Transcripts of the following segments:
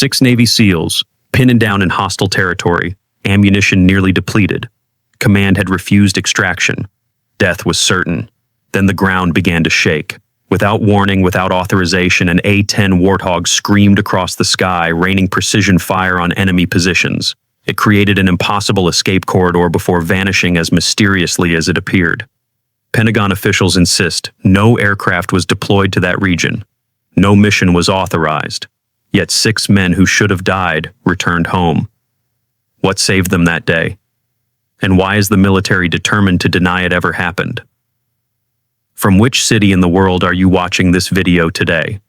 6 Navy SEALs, pinned down in hostile territory, ammunition nearly depleted. Command had refused extraction. Death was certain. Then the ground began to shake. Without warning, without authorization, an A-10 Warthog screamed across the sky, raining precision fire on enemy positions. It created an impossible escape corridor before vanishing as mysteriously as it appeared. Pentagon officials insist no aircraft was deployed to that region. No mission was authorized. Yet 6 men who should have died returned home. What saved them that day? And why is the military determined to deny it ever happened? From which city in the world are you watching this video today?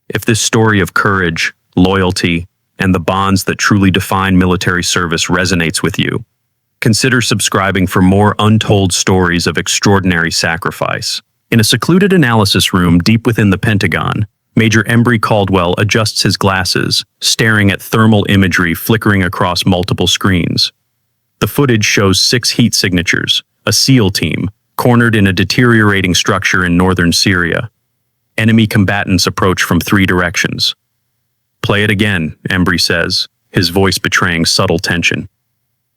If this story of courage, loyalty, and the bonds that truly define military service resonates with you, consider subscribing for more untold stories of extraordinary sacrifice. In a secluded analysis room deep within the Pentagon, Major Embry Caldwell adjusts his glasses, staring at thermal imagery flickering across multiple screens. The footage shows 6 heat signatures, a SEAL team, cornered in a deteriorating structure in northern Syria. Enemy combatants approach from 3 directions. "Play it again," Embry says, his voice betraying subtle tension.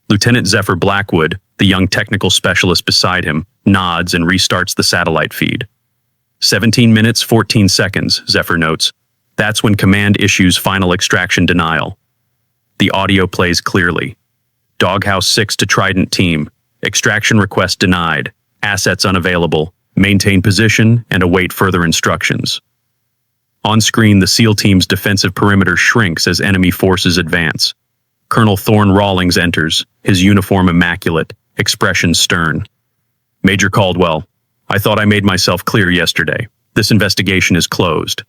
Lieutenant Zephyr Blackwood, the young technical specialist beside him, nods and restarts the satellite feed. 17 minutes, 14 seconds, Zephyr notes. That's when command issues final extraction denial. The audio plays clearly. Doghouse 6 to Trident team. Extraction request denied. Assets unavailable. Maintain position and await further instructions. On screen, the SEAL team's defensive perimeter shrinks as enemy forces advance. Colonel Thorne Rawlings enters, his uniform immaculate, expression stern. "Major Caldwell, I thought I made myself clear yesterday. This investigation is closed."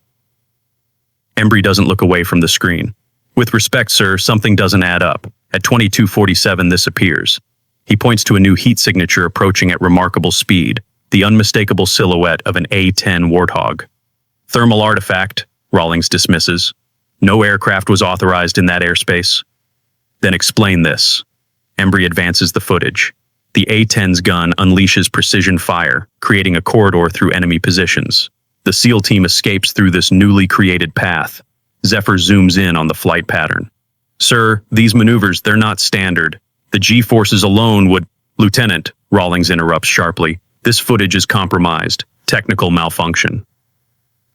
Embry doesn't look away from the screen. "With respect, sir, something doesn't add up. At 22:47, this appears." He points to a new heat signature approaching at remarkable speed, the unmistakable silhouette of an A-10 Warthog. "Thermal artifact," Rawlings dismisses. "No aircraft was authorized in that airspace." "Then explain this." Embry advances the footage. The A-10's gun unleashes precision fire, creating a corridor through enemy positions. The SEAL team escapes through this newly created path. Zephyr zooms in on the flight pattern. "Sir, these maneuvers, they're not standard. The G-forces alone would—" "Lieutenant," Rawlings interrupts sharply, "this footage is compromised. Technical malfunction."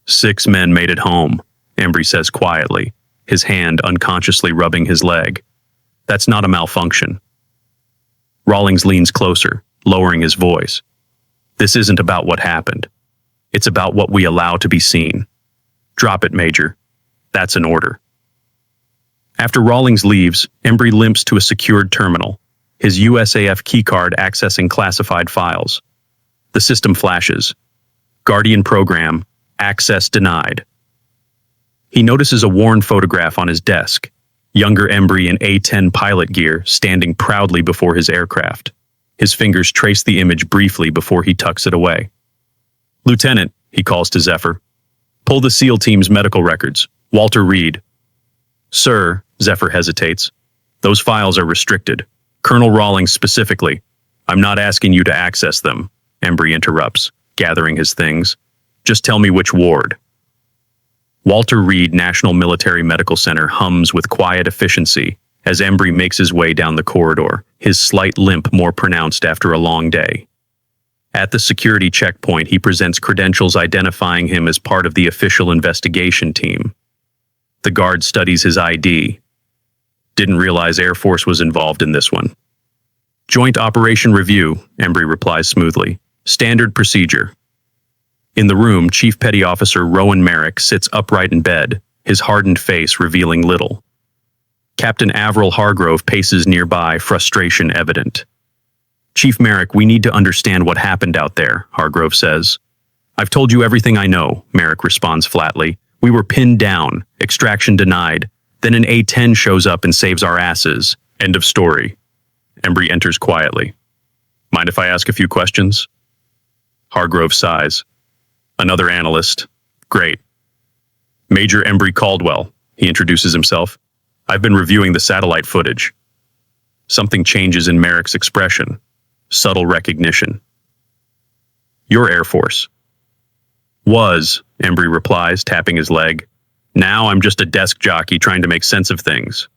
6 men made it home, Embry says quietly, his hand unconsciously rubbing his leg. "That's not a malfunction." Rawlings leans closer, lowering his voice. "This isn't about what happened. It's about what we allow to be seen. Drop it, Major. That's an order." After Rawlings leaves, Embry limps to a secured terminal, his USAF keycard accessing classified files. The system flashes. Guardian program, access denied. He notices a worn photograph on his desk, younger Embry in A-10 pilot gear standing proudly before his aircraft. His fingers trace the image briefly before he tucks it away. "Lieutenant," he calls to Zephyr, "pull the SEAL team's medical records. Walter Reed." "Sir," Zephyr hesitates, "those files are restricted. Colonel Rawlings specifically." "I'm not asking you to access them," Embry interrupts, gathering his things. "Just tell me which ward." Walter Reed National Military Medical Center hums with quiet efficiency as Embry makes his way down the corridor, his slight limp more pronounced after a long day. At the security checkpoint, he presents credentials identifying him as part of the official investigation team. The guard studies his ID. "Didn't realize Air Force was involved in this one." "Joint Operation Review," Embry replies smoothly. "Standard procedure." In the room, Chief Petty Officer Rowan Merrick sits upright in bed, his hardened face revealing little. Captain Avril Hargrove paces nearby, frustration evident. "Chief Merrick, we need to understand what happened out there," Hargrove says. "I've told you everything I know," Merrick responds flatly. "We were pinned down, extraction denied. Then an A-10 shows up and saves our asses. End of story." Embry enters quietly. "Mind if I ask a few questions?" Hargrove sighs. "Another analyst. Great." "Major Embry Caldwell," he introduces himself. "I've been reviewing the satellite footage." Something changes in Merrick's expression. Subtle recognition. "Your Air Force." "Was," Embry replies, tapping his leg. Now I'm just a desk jockey trying to make sense of things.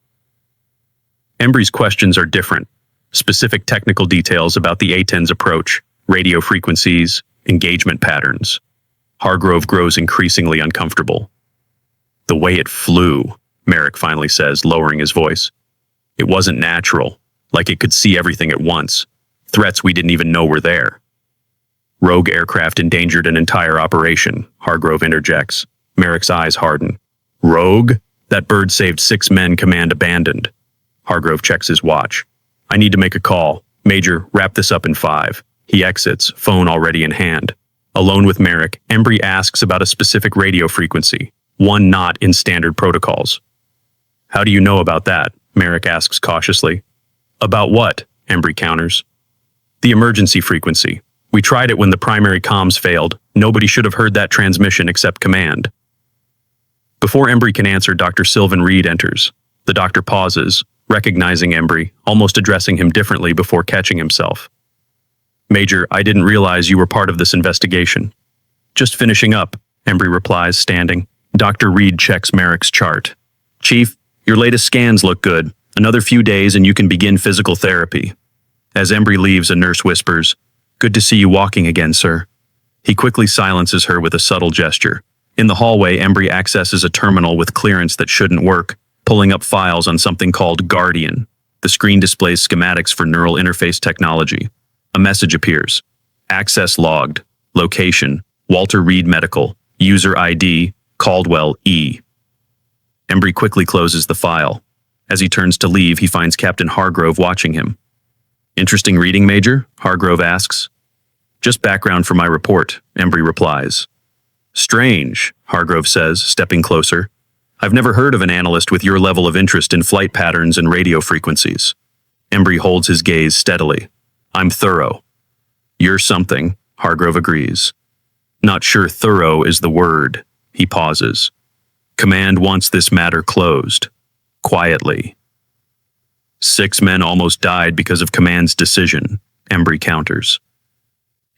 Embry's questions are different. Specific technical details about the A-10's approach, radio frequencies, engagement patterns. Hargrove grows increasingly uncomfortable. The way it flew, Merrick finally says, lowering his voice. It wasn't natural, like it could see everything at once. Threats we didn't even know were there. Rogue aircraft endangered an entire operation, Hargrove interjects. Merrick's eyes harden. Rogue? That bird saved 6 men command abandoned. Hargrove checks his watch. I need to make a call. Major, wrap this up in 5. He exits, phone already in hand. Alone with Merrick, Embry asks about a specific radio frequency, one not in standard protocols. How do you know about that? Merrick asks cautiously. About what? Embry counters. The emergency frequency. We tried it when the primary comms failed. Nobody should have heard that transmission except command. Before Embry can answer, Dr. Sylvan Reed enters. The doctor pauses, recognizing Embry, almost addressing him differently before catching himself. Major, I didn't realize you were part of this investigation. Just finishing up, Embry replies, standing. Dr. Reed checks Merrick's chart. Chief, your latest scans look good. Another few days and you can begin physical therapy. As Embry leaves, a nurse whispers, Good to see you walking again, sir. He quickly silences her with a subtle gesture. In the hallway, Embry accesses a terminal with clearance that shouldn't work, pulling up files on something called Guardian. The screen displays schematics for neural interface technology. A message appears. Access logged. Location, Walter Reed Medical. User ID, Caldwell E. Embry quickly closes the file. As he turns to leave, he finds Captain Hargrove watching him. Interesting reading, Major? Hargrove asks. Just background for my report, Embry replies. Strange, Hargrove says, stepping closer. I've never heard of an analyst with your level of interest in flight patterns and radio frequencies. Embry holds his gaze steadily. I'm thorough. You're something, Hargrove agrees. Not sure thorough is the word. He pauses. Command wants this matter closed. Quietly. 6 men almost died because of Command's decision, Embry counters.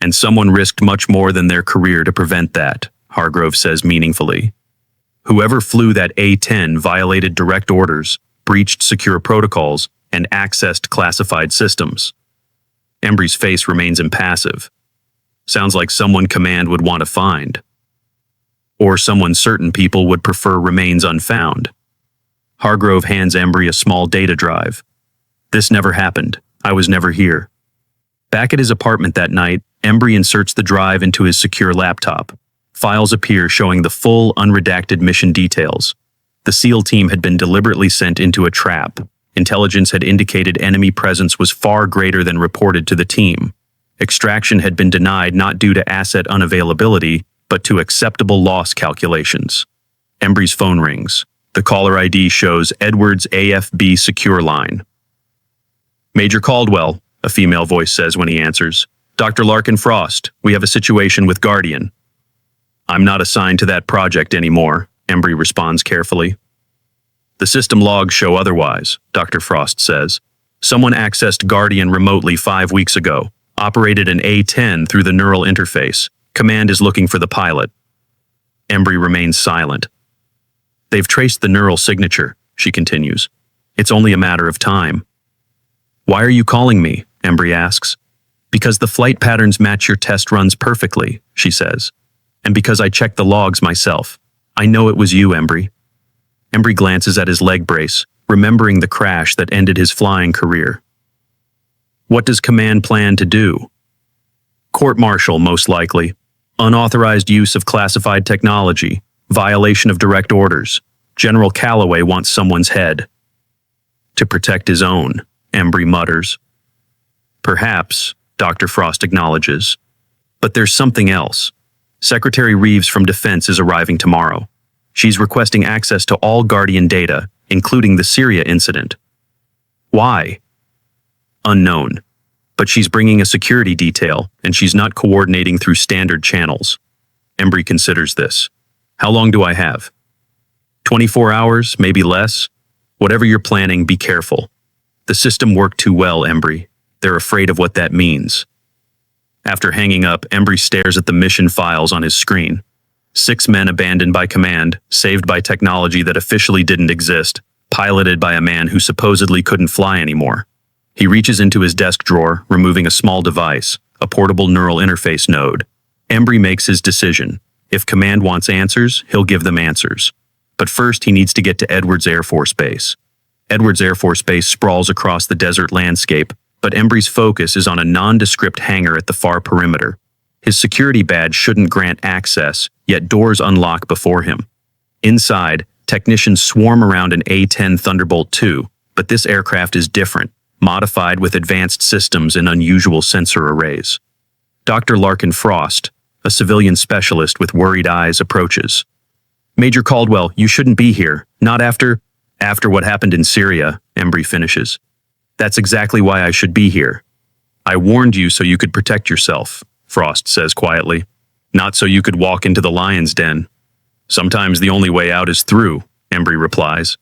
And someone risked much more than their career to prevent that, Hargrove says meaningfully. Whoever flew that A-10 violated direct orders, breached secure protocols, and accessed classified systems. Embry's face remains impassive. Sounds like someone Command would want to find. Or someone certain people would prefer remains unfound. Hargrove hands Embry a small data drive. This never happened. I was never here. Back at his apartment that night, Embry inserts the drive into his secure laptop. Files appear showing the full, unredacted mission details. The SEAL team had been deliberately sent into a trap. Intelligence had indicated enemy presence was far greater than reported to the team. Extraction had been denied not due to asset unavailability, but to acceptable loss calculations. Embry's phone rings. The caller ID shows Edwards AFB Secure Line. Major Caldwell, a female voice says when he answers. Dr. Larkin Frost, we have a situation with Guardian. I'm not assigned to that project anymore, Embry responds carefully. The system logs show otherwise, Dr. Frost says. Someone accessed Guardian remotely 5 weeks ago, operated an A-10 through the neural interface. Command is looking for the pilot. Embry remains silent. They've traced the neural signature, she continues. It's only a matter of time. Why are you calling me? Embry asks. Because the flight patterns match your test runs perfectly, she says. And because I checked the logs myself. I know it was you, Embry. Embry glances at his leg brace, remembering the crash that ended his flying career. What does Command plan to do? Court-martial, most likely. Unauthorized use of classified technology. Violation of direct orders. General Calloway wants someone's head. To protect his own, Embry mutters. Perhaps, Dr. Frost acknowledges. But there's something else. Secretary Reeves from Defense is arriving tomorrow. She's requesting access to all Guardian data, including the Syria incident. Why? Unknown. But she's bringing a security detail, and she's not coordinating through standard channels. Embry considers this. How long do I have? 24 hours, maybe less? Whatever you're planning, be careful. The system worked too well, Embry. They're afraid of what that means. After hanging up, Embry stares at the mission files on his screen. 6 men abandoned by command, saved by technology that officially didn't exist, piloted by a man who supposedly couldn't fly anymore. He reaches into his desk drawer, removing a small device, a portable neural interface node. Embry makes his decision. If command wants answers, he'll give them answers. But first, he needs to get to Edwards Air Force Base. Edwards Air Force Base sprawls across the desert landscape, but Embry's focus is on a nondescript hangar at the far perimeter. His security badge shouldn't grant access, yet doors unlock before him. Inside, technicians swarm around an A-10 Thunderbolt II, but this aircraft is different, modified with advanced systems and unusual sensor arrays. Dr. Larkin Frost, a civilian specialist with worried eyes, approaches. "Major Caldwell, you shouldn't be here. Not after what happened in Syria," Embry finishes. "That's exactly why I should be here. I warned you so you could protect yourself," Frost says quietly. "Not so you could walk into the lion's den." "Sometimes the only way out is through," Embry replies.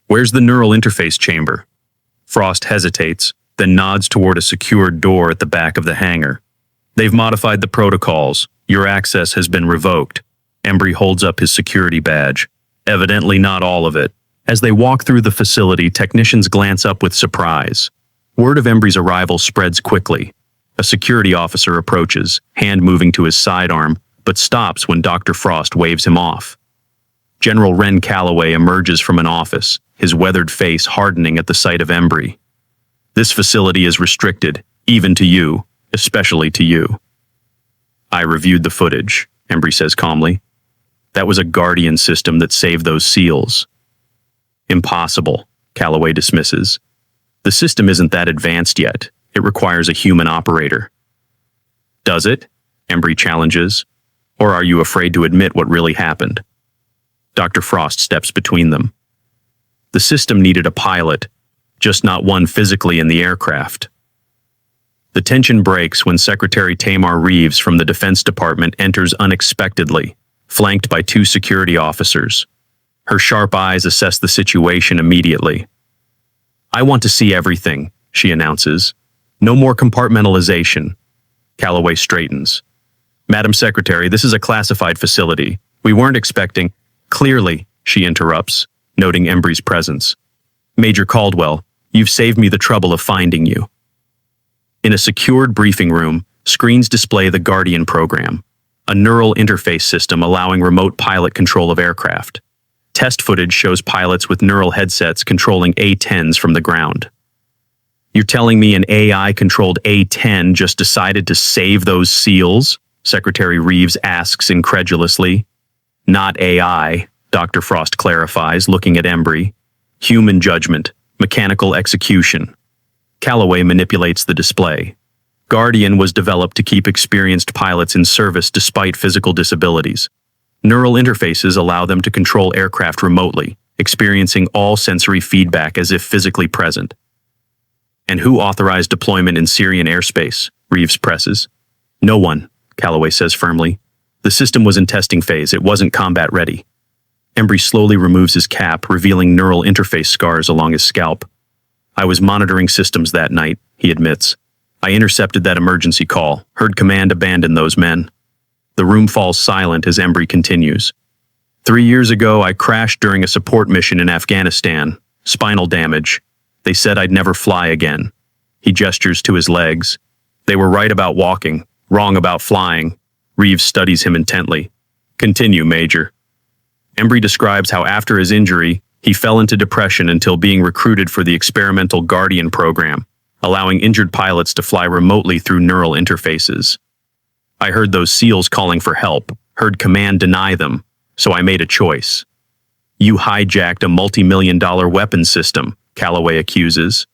"Where's the neural interface chamber?" Frost hesitates, then nods toward a secured door at the back of the hangar. "They've modified the protocols. Your access has been revoked." Embry holds up his security badge. "Evidently not all of it." As they walk through the facility, technicians glance up with surprise. Word of Embry's arrival spreads quickly. A security officer approaches, hand moving to his sidearm, but stops when Dr. Frost waves him off. General Ren Calloway emerges from an office, his weathered face hardening at the sight of Embry. "This facility is restricted, even to you, especially to you." "I reviewed the footage," Embry says calmly. "That was a Guardian system that saved those SEALs." "Impossible," Calloway dismisses. "The system isn't that advanced yet. It requires a human operator." "Does it?" Embry challenges. "Or are you afraid to admit what really happened?" Dr. Frost steps between them. "The system needed a pilot, just not one physically in the aircraft." The tension breaks when Secretary Tamar Reeves from the Defense Department enters unexpectedly, flanked by 2 security officers. Her sharp eyes assess the situation immediately. "I want to see everything," she announces. "No more compartmentalization." Calloway straightens. "Madam Secretary, this is a classified facility. We weren't expecting—" "Clearly," she interrupts, noting Embry's presence. "Major Caldwell, you've saved me the trouble of finding you." In a secured briefing room, screens display the Guardian program, a neural interface system allowing remote pilot control of aircraft. Test footage shows pilots with neural headsets controlling A-10s from the ground. "You're telling me an AI-controlled A-10 just decided to save those SEALs?" Secretary Reeves asks incredulously. "Not AI," Dr. Frost clarifies, looking at Embry. "Human judgment, mechanical execution." Calloway manipulates the display. Guardian was developed to keep experienced pilots in service despite physical disabilities. Neural interfaces allow them to control aircraft remotely, experiencing all sensory feedback as if physically present. "And who authorized deployment in Syrian airspace?" Reeves presses. "No one," Calloway says firmly. "The system was in testing phase. It wasn't combat ready." Embry slowly removes his cap, revealing neural interface scars along his scalp. "I was monitoring systems that night," he admits. "I intercepted that emergency call, heard command abandon those men." The room falls silent as Embry continues. 3 years ago, I crashed during a support mission in Afghanistan. Spinal damage. They said I'd never fly again." He gestures to his legs. "They were right about walking, wrong about flying." Reeves studies him intently. "Continue, Major." Embry describes how after his injury, he fell into depression until being recruited for the experimental Guardian program, allowing injured pilots to fly remotely through neural interfaces. "I heard those SEALs calling for help, heard command deny them, so I made a choice." "You hijacked a multi-million-dollar weapons system," Calloway accuses.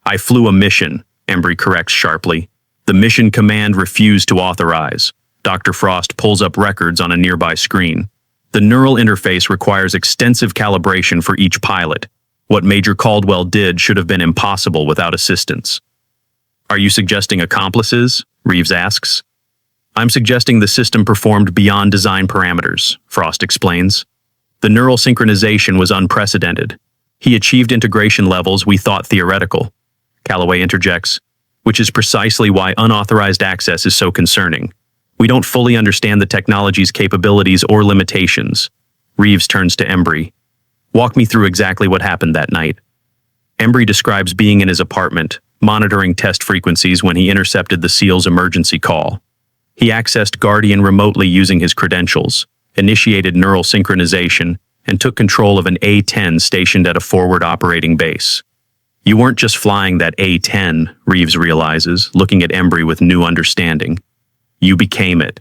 "I flew a mission," Embry corrects sharply. "The mission command refused to authorize." Dr. Frost pulls up records on a nearby screen. "The neural interface requires extensive calibration for each pilot. What Major Caldwell did should have been impossible without assistance." "Are you suggesting accomplices?" Reeves asks. "I'm suggesting the system performed beyond design parameters," Frost explains. "The neural synchronization was unprecedented. He achieved integration levels we thought theoretical." Calloway interjects, "Which is precisely why unauthorized access is so concerning. We don't fully understand the technology's capabilities or limitations. Reeves turns to Embry. Walk me through exactly what happened that night. Embry describes being in his apartment, monitoring test frequencies when he intercepted the SEAL's emergency call. He accessed Guardian remotely using his credentials, initiated neural synchronization, and took control of an A-10 stationed at a forward operating base. You weren't just flying that A-10, Reeves realizes, looking at Embry with new understanding. You became it.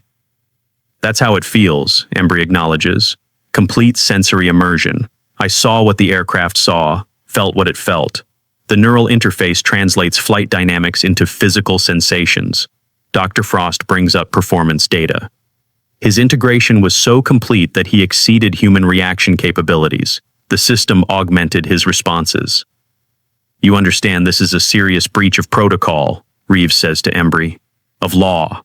That's how it feels, Embry acknowledges. Complete sensory immersion. I saw what the aircraft saw, felt what it felt. The neural interface translates flight dynamics into physical sensations. Dr. Frost brings up performance data. His integration was so complete that he exceeded human reaction capabilities. The system augmented his responses. You understand this is a serious breach of protocol, Reeves says to Embry. Of law.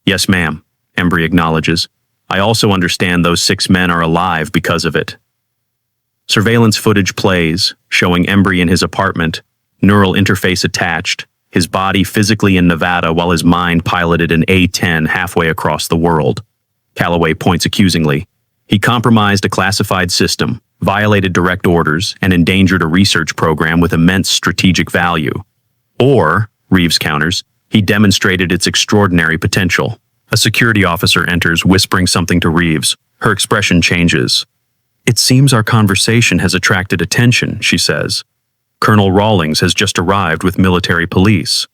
Yes, ma'am, Embry acknowledges. I also understand those 6 men are alive because of it. Surveillance footage plays, showing Embry in his apartment, neural interface attached, his body physically in Nevada while his mind piloted an A-10 halfway across the world. Calloway points accusingly. He compromised a classified system, violated direct orders, and endangered a research program with immense strategic value. Or, Reeves counters, he demonstrated its extraordinary potential. A security officer enters, whispering something to Reeves. Her expression changes. It seems our conversation has attracted attention, she says. Colonel Rawlings has just arrived with military police.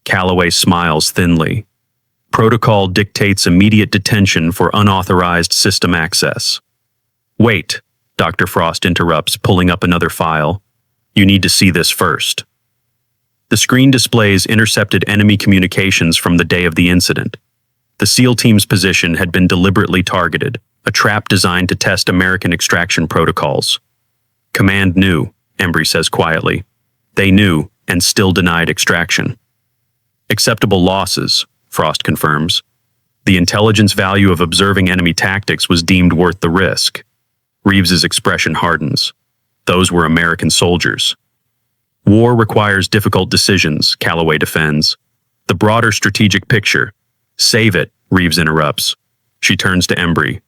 Calloway smiles thinly. Protocol dictates immediate detention for unauthorized system access. Wait, Dr. Frost interrupts, pulling up another file. You need to see this first. The screen displays intercepted enemy communications from the day of the incident. The SEAL team's position had been deliberately targeted, a trap designed to test American extraction protocols. Command knew, Embry says quietly. They knew and still denied extraction. Acceptable losses, Frost confirms. The intelligence value of observing enemy tactics was deemed worth the risk. Reeves's expression hardens. Those were American soldiers. War requires difficult decisions, Calloway defends. The broader strategic picture. Save it, Reeves interrupts. She turns to Embry.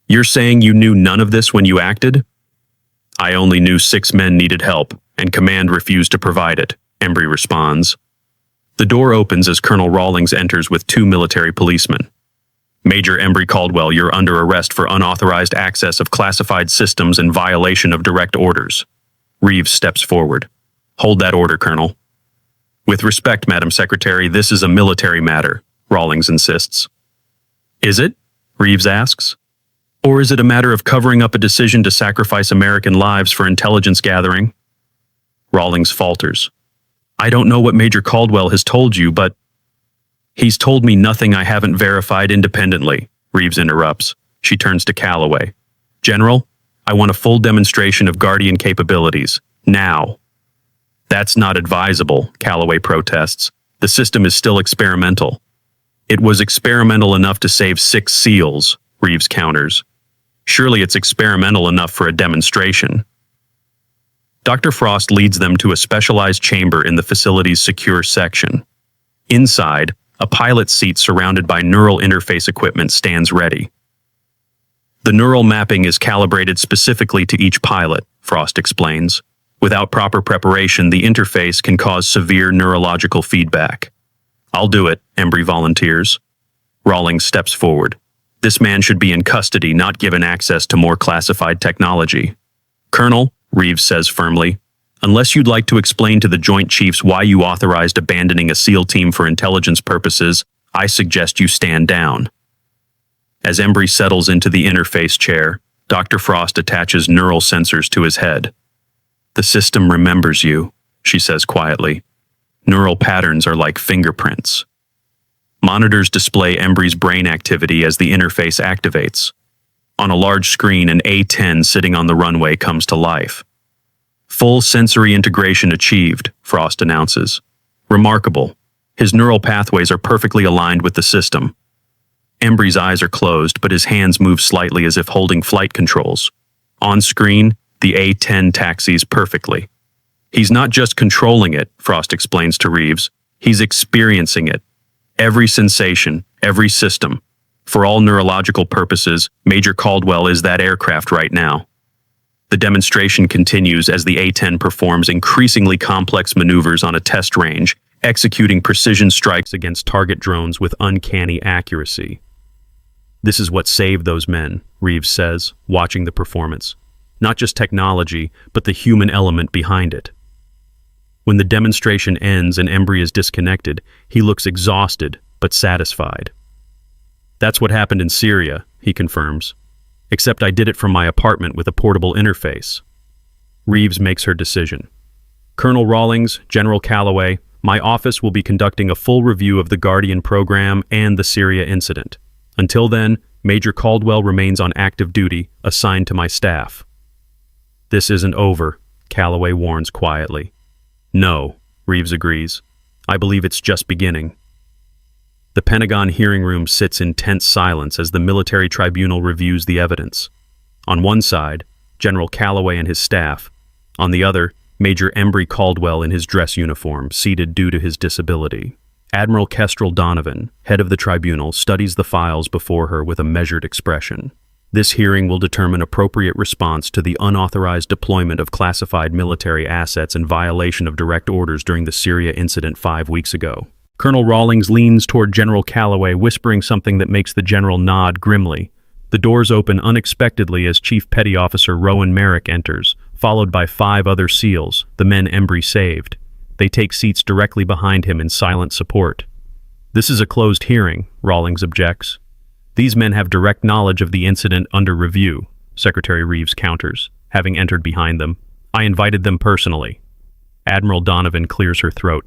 You're saying you knew none of this when you acted? I only knew 6 men needed help, and command refused to provide it, Embry responds. The door opens as Colonel Rawlings enters with 2 military policemen. Major Embry Caldwell, you're under arrest for unauthorized access of classified systems and violation of direct orders. Reeves steps forward. Hold that order, Colonel. With respect, Madam Secretary, this is a military matter, Rawlings insists. Is it? Reeves asks. Or is it a matter of covering up a decision to sacrifice American lives for intelligence gathering? Rawlings falters. I don't know what Major Caldwell has told you, but he's told me nothing I haven't verified independently, Reeves interrupts. She turns to Calloway. General, I want a full demonstration of Guardian capabilities. Now. That's not advisable, Calloway protests. The system is still experimental. It was experimental enough to save 6 SEALs, Reeves counters. Surely it's experimental enough for a demonstration. Dr. Frost leads them to a specialized chamber in the facility's secure section. Inside, a pilot's seat surrounded by neural interface equipment stands ready. The neural mapping is calibrated specifically to each pilot, Frost explains. Without proper preparation, the interface can cause severe neurological feedback. I'll do it, Embry volunteers. Rawlings steps forward. This man should be in custody, not given access to more classified technology. Colonel, Reeves says firmly, unless you'd like to explain to the Joint Chiefs why you authorized abandoning a SEAL team for intelligence purposes, I suggest you stand down. As Embry settles into the interface chair, Dr. Frost attaches neural sensors to his head. The system remembers you, she says quietly. Neural patterns are like fingerprints. Monitors display Embry's brain activity as the interface activates. On a large screen, an A-10 sitting on the runway comes to life. Full sensory integration achieved, Frost announces. Remarkable. His neural pathways are perfectly aligned with the system. Embry's eyes are closed, but his hands move slightly as if holding flight controls. On screen, the A-10 taxis perfectly. He's not just controlling it, Frost explains to Reeves. He's experiencing it. Every sensation, every system. For all neurological purposes, Major Caldwell is that aircraft right now. The demonstration continues as the A-10 performs increasingly complex maneuvers on a test range, executing precision strikes against target drones with uncanny accuracy. This is what saved those men, Reeves says, watching the performance. Not just technology, but the human element behind it. When the demonstration ends and Embry is disconnected, he looks exhausted, but satisfied. That's what happened in Syria, he confirms. Except I did it from my apartment with a portable interface. Reeves makes her decision. Colonel Rawlings, General Calloway, my office will be conducting a full review of the Guardian program and the Syria incident. Until then, Major Caldwell remains on active duty, assigned to my staff. This isn't over, Calloway warns quietly. No, Reeves agrees. I believe it's just beginning. The Pentagon hearing room sits in tense silence as the military tribunal reviews the evidence. On one side, General Calloway and his staff. On the other, Major Embry Caldwell in his dress uniform, seated due to his disability. Admiral Kestrel Donovan, head of the tribunal, studies the files before her with a measured expression. This hearing will determine appropriate response to the unauthorized deployment of classified military assets in violation of direct orders during the Syria incident 5 weeks ago. Colonel Rawlings leans toward General Calloway, whispering something that makes the general nod grimly. The doors open unexpectedly as Chief Petty Officer Rowan Merrick enters, followed by 5 other SEALs, the men Embry saved. They take seats directly behind him in silent support. This is a closed hearing, Rawlings objects. These men have direct knowledge of the incident under review, Secretary Reeves counters, having entered behind them. I invited them personally. Admiral Donovan clears her throat.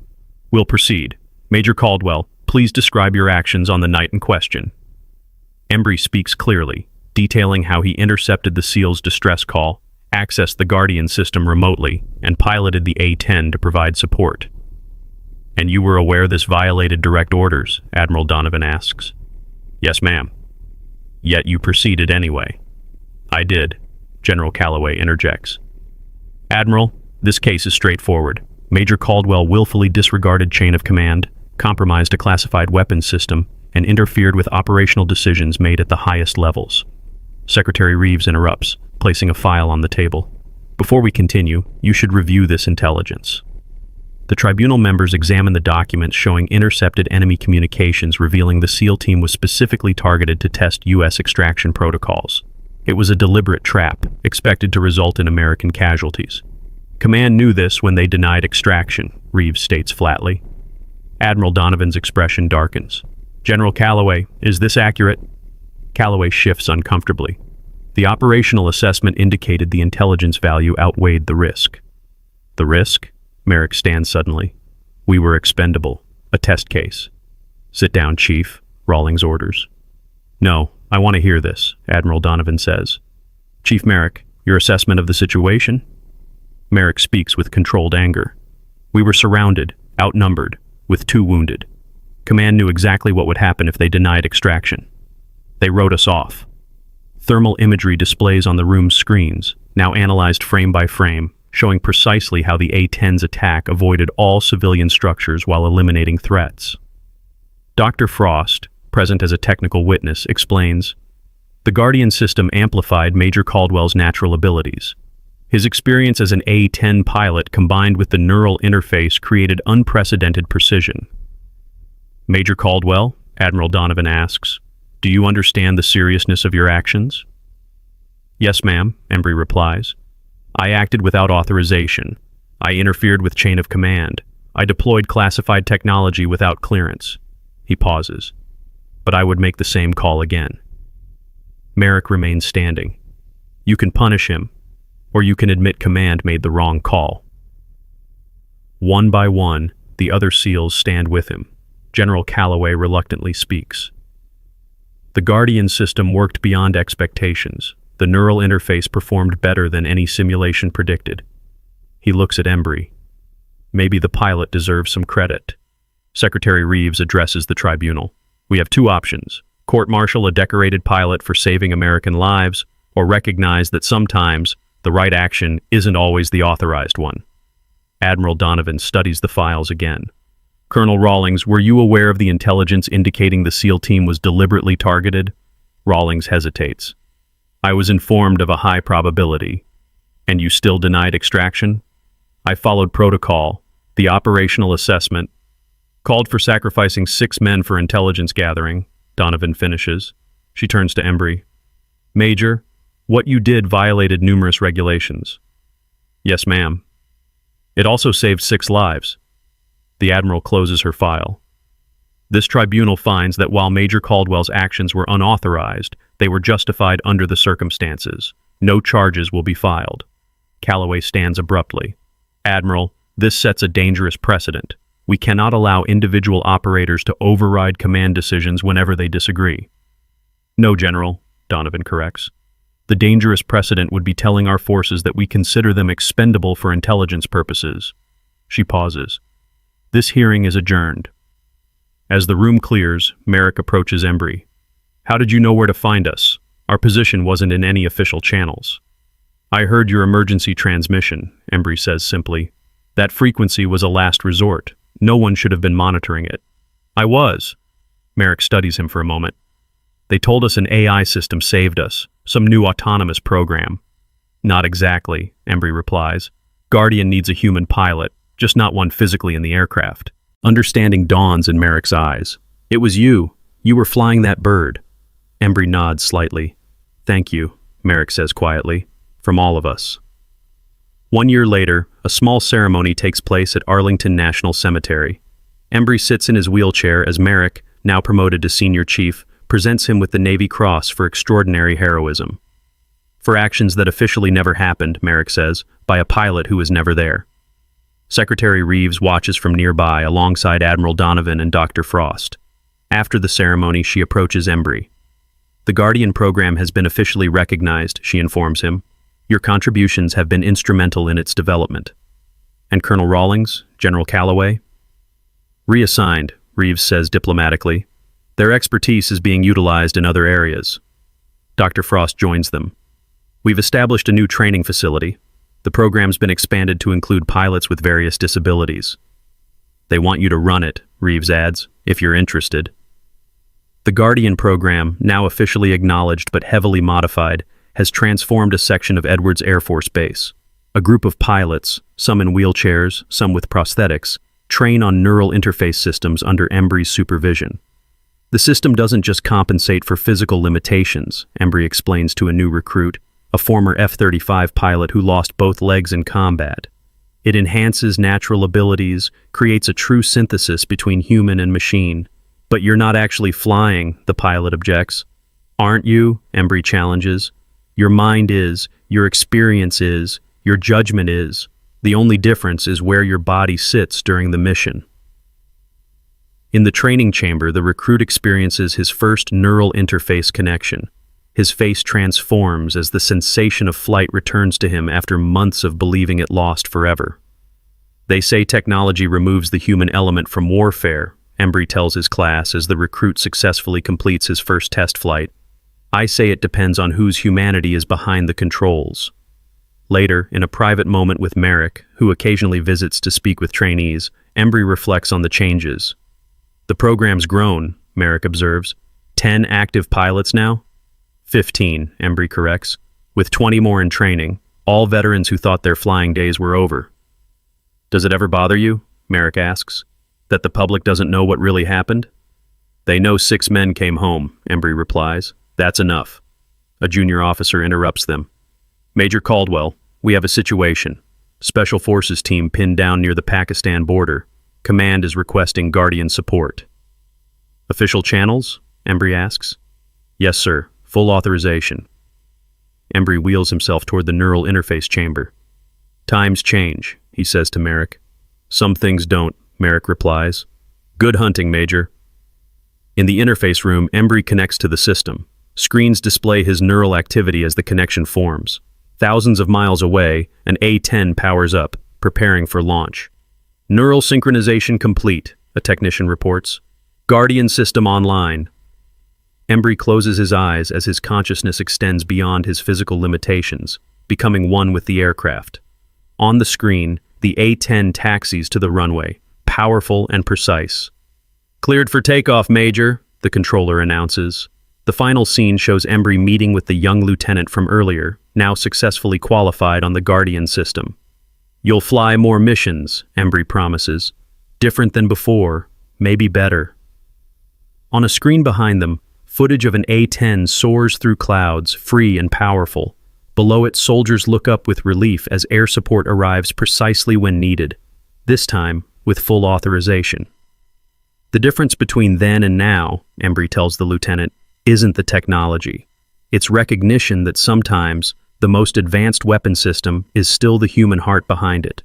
We'll proceed. Major Caldwell, please describe your actions on the night in question. Embry speaks clearly, detailing how he intercepted the SEAL's distress call, accessed the Guardian system remotely, and piloted the A-10 to provide support. And you were aware this violated direct orders? Admiral Donovan asks. Yes, ma'am. Yet you proceeded anyway. I did, General Calloway interjects. Admiral, this case is straightforward. Major Caldwell willfully disregarded chain of command, compromised a classified weapons system, and interfered with operational decisions made at the highest levels. Secretary Reeves interrupts, placing a file on the table. Before we continue, you should review this intelligence. The tribunal members examine the documents showing intercepted enemy communications revealing the SEAL team was specifically targeted to test U.S. extraction protocols. It was a deliberate trap, expected to result in American casualties. Command knew this when they denied extraction, Reeves states flatly. Admiral Donovan's expression darkens. General Calloway, is this accurate? Calloway shifts uncomfortably. The operational assessment indicated the intelligence value outweighed the risk. The risk? Merrick stands suddenly. We were expendable. A test case. Sit down, Chief, Rawlings orders. No, I want to hear this, Admiral Donovan says. Chief Merrick, your assessment of the situation? Merrick speaks with controlled anger. We were surrounded, outnumbered, with 2 wounded. Command knew exactly what would happen if they denied extraction. They wrote us off. Thermal imagery displays on the room's screens, now analyzed frame by frame, showing precisely how the A-10's attack avoided all civilian structures while eliminating threats. Dr. Frost, present as a technical witness, explains, the Guardian system amplified Major Caldwell's natural abilities. His experience as an A-10 pilot combined with the neural interface created unprecedented precision. Major Caldwell, Admiral Donovan asks, do you understand the seriousness of your actions? Yes, ma'am, Embry replies. I acted without authorization. I interfered with chain of command. I deployed classified technology without clearance. He pauses. But I would make the same call again. Merrick remains standing. You can punish him, or you can admit command made the wrong call. One by one, the other SEALs stand with him. General Calloway reluctantly speaks. The Guardian system worked beyond expectations. The neural interface performed better than any simulation predicted. He looks at Embry. Maybe the pilot deserves some credit. Secretary Reeves addresses the tribunal. We have 2 options. Court-martial a decorated pilot for saving American lives, or recognize that sometimes the right action isn't always the authorized one. Admiral Donovan studies the files again. Colonel Rawlings, were you aware of the intelligence indicating the SEAL team was deliberately targeted? Rawlings hesitates. I was informed of a high probability. And you still denied extraction? I followed protocol. The operational assessment called for sacrificing 6 men for intelligence gathering, Donovan finishes. She turns to Embry. Major, what you did violated numerous regulations. Yes, ma'am. It also saved 6 lives. The Admiral closes her file. This tribunal finds that while Major Caldwell's actions were unauthorized, they were justified under the circumstances. No charges will be filed. Calloway stands abruptly. Admiral, this sets a dangerous precedent. We cannot allow individual operators to override command decisions whenever they disagree. No, General, Donovan corrects. The dangerous precedent would be telling our forces that we consider them expendable for intelligence purposes. She pauses. This hearing is adjourned. As the room clears, Merrick approaches Embry. How did you know where to find us? Our position wasn't in any official channels. I heard your emergency transmission, Embry says simply. That frequency was a last resort. No one should have been monitoring it. I was. Merrick studies him for a moment. They told us an AI system saved us, some new autonomous program. Not exactly, Embry replies. Guardian needs a human pilot, just not one physically in the aircraft. Understanding dawns in Merrick's eyes. It was you. You were flying that bird. Embry nods slightly. Thank you, Merrick says quietly. From all of us. 1 year later, a small ceremony takes place at Arlington National Cemetery. Embry sits in his wheelchair as Merrick, now promoted to senior chief, presents him with the Navy Cross for extraordinary heroism. For actions that officially never happened, Merrick says, by a pilot who was never there. Secretary Reeves watches from nearby alongside Admiral Donovan and Dr. Frost. After the ceremony, she approaches Embry. The Guardian program has been officially recognized, she informs him. Your contributions have been instrumental in its development. And Colonel Rawlings, General Calloway? Reassigned, Reeves says diplomatically. Their expertise is being utilized in other areas. Dr. Frost joins them. We've established a new training facility. The program's been expanded to include pilots with various disabilities. They want you to run it, Reeves adds, if you're interested. The Guardian program, now officially acknowledged but heavily modified, has transformed a section of Edwards Air Force Base. A group of pilots, some in wheelchairs, some with prosthetics, train on neural interface systems under Embry's supervision. The system doesn't just compensate for physical limitations, Embry explains to a new recruit, a former F-35 pilot who lost both legs in combat. It enhances natural abilities, creates a true synthesis between human and machine. But you're not actually flying, the pilot objects. Aren't you? Embry challenges. Your mind is, your experience is, your judgment is. The only difference is where your body sits during the mission. In the training chamber, the recruit experiences his first neural interface connection. His face transforms as the sensation of flight returns to him after months of believing it lost forever. They say technology removes the human element from warfare, Embry tells his class as the recruit successfully completes his first test flight. I say it depends on whose humanity is behind the controls. Later, in a private moment with Merrick, who occasionally visits to speak with trainees, Embry reflects on the changes. The program's grown, Merrick observes. 10 active pilots now? 15, Embry corrects, with 20 more in training, all veterans who thought their flying days were over. Does it ever bother you, Merrick asks, that the public doesn't know what really happened? They know 6 men came home, Embry replies. That's enough. A junior officer interrupts them. Major Caldwell, we have a situation. Special Forces team pinned down near the Pakistan border. Command is requesting Guardian support. Official channels? Embry asks. Yes, sir. Full authorization. Embry wheels himself toward the neural interface chamber. Times change, he says to Merrick. Some things don't, Merrick replies. Good hunting, Major. In the interface room, Embry connects to the system. Screens display his neural activity as the connection forms. Thousands of miles away, an A-10 powers up, preparing for launch. Neural synchronization complete, a technician reports. Guardian system online. Embry closes his eyes as his consciousness extends beyond his physical limitations, becoming one with the aircraft. On the screen, the A-10 taxis to the runway, powerful and precise. "Cleared for takeoff, Major," the controller announces. The final scene shows Embry meeting with the young lieutenant from earlier, now successfully qualified on the Guardian system. "You'll fly more missions," Embry promises. "Different than before, maybe better." On a screen behind them, footage of an A-10 soars through clouds, free and powerful. Below it, soldiers look up with relief as air support arrives precisely when needed, this time with full authorization. The difference between then and now, Embry tells the lieutenant, isn't the technology. It's recognition that sometimes the most advanced weapon system is still the human heart behind it.